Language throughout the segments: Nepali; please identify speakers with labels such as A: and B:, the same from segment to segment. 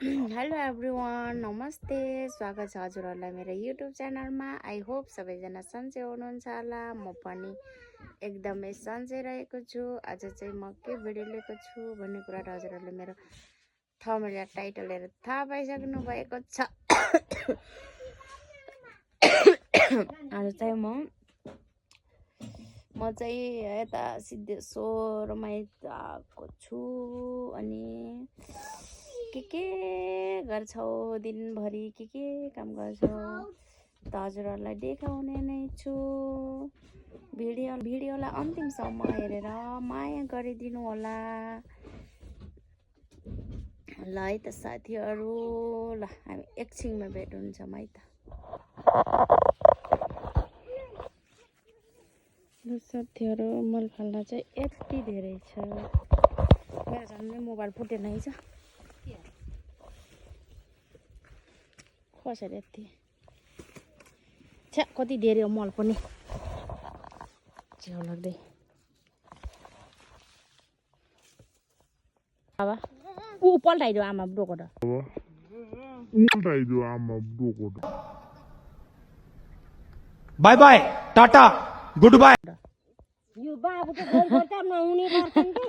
A: हेलो एभ्रिवान, नमस्ते। स्वागत छ हजुरहरूलाई मेरो युट्युब च्यानलमा। आई होप सबैजना सन्चै हुनुहुन्छ होला। म पनि एकदमै सन्चै रहेको छु। आज चाहिँ म के भिडियो लिएको छु भन्ने कुरा त हजुरहरूले मेरो थम्बनेल या टाइटल हेरेर थाहा पाइसक्नु भएको छ। आज चाहिँ म चाहिँ यता सिद्धेश्वरमा आएको छु अनि के गर्छौ दिनभरि के काम गर्छौ त हजुरहरूलाई देखाउने नै छु। भिडियोलाई अन्तिमसम्म हेरेर माया गरिदिनु होला। ल है त साथीहरू, ल हामी एकछिनमा भेट हुन्छौँ है त। ल साथीहरू, मल फाल्दा चाहिँ यति धेरै छ। मेरो झन्डै मोबाइल फुटेन है छ कसरी यति छ्या कति धेरै हो मल पनि छेउ लाग्दै। अब ऊ पल्टाइदियो आमा डोको त
B: bye bye tata goodbye.
C: यो बाबु त गोल गर्छ नहुने गर्छन् कि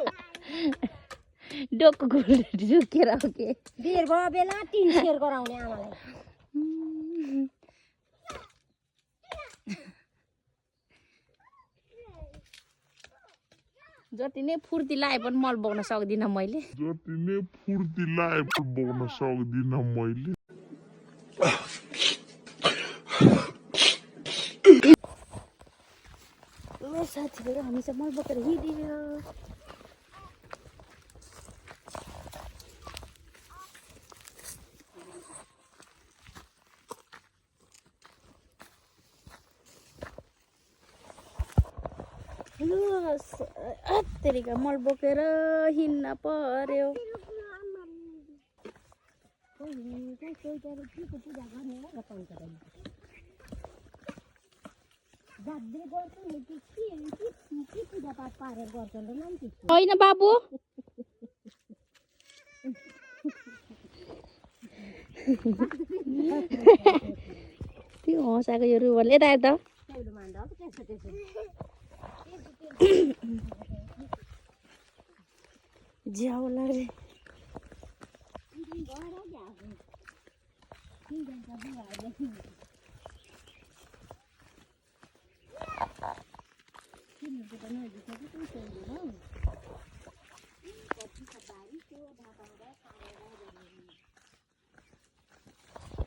A: डोको झुकेर हो के
C: बेर भयो बेला 3 सेर गराउने आमालाई।
A: जति नै फुर्ती लाए पनि मल बोक्न सक्दिनँ मैले। ल साथीहरू, हामी चाहिँ मल बोकेर हिँड्यो। तेरिका मल बोकेर हिँड्न पर्यो। होइन बाबु त्यो हँसाएको यो रुबल यता यता ज्याउ लाग्यो।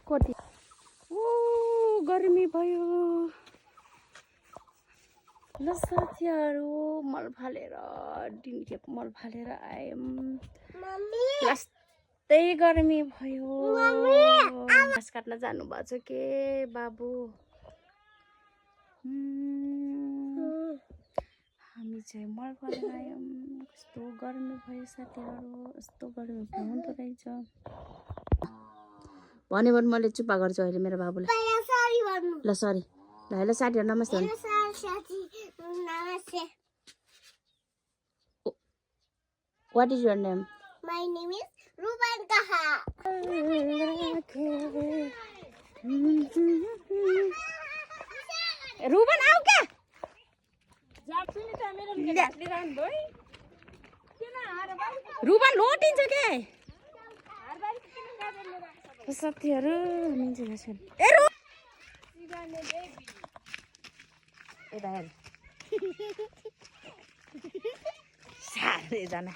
A: कति ओ गर्मी भयो। ल साथीहरू, मल फालेर दिनखेप मल फालेर आयौँ। लास्टै गर्मी भयो। घाँस काट्न जानुभएको छ के बाबु? हामी चाहिँ मल फालेर आयौँ। कस्तो गर्मी भयो साथीहरू, यस्तो गर्मी हुँदो रहेछ भन्यो भने मैले चुप्पा गर्छु अहिले मेरो बाबुलाई। ल सरी ल हेलो साथीहरू, नमस्ते भन्नु। What is your name?
C: My name is Ruban Kaha.
A: Ruban आऊ क्या? रुबन लोटिन्छ के साथीहरू? साह्रैजना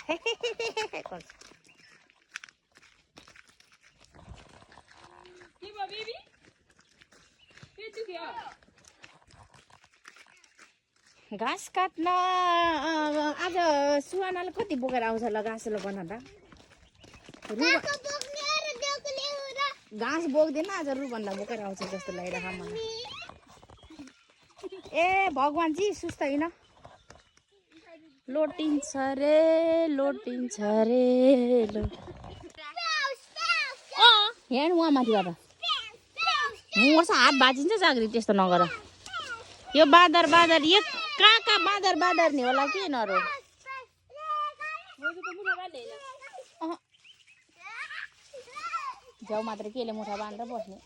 A: घाँस काट्न आज सुहानाले कति बोकेर आउँछ ल घाँस बनाउँदा? घाँस बोक्दैन आज, रुबनलाई बोकेर आउँछ जस्तो लागिरहेको मलाई। ए भगवान्जी सुस्त होइन, लोटिन्छ रे लोटिन्छ रे। यहाँ उहाँ माथिबाट मर्छ, हात भाँचिन्छ जाग्री, त्यस्तो नगर। यो बाँदर यो कहाँ बाँदर नि होला कि यिनीहरू? झ्याउ मात्रै केले मुठा बाँधेर बस्ने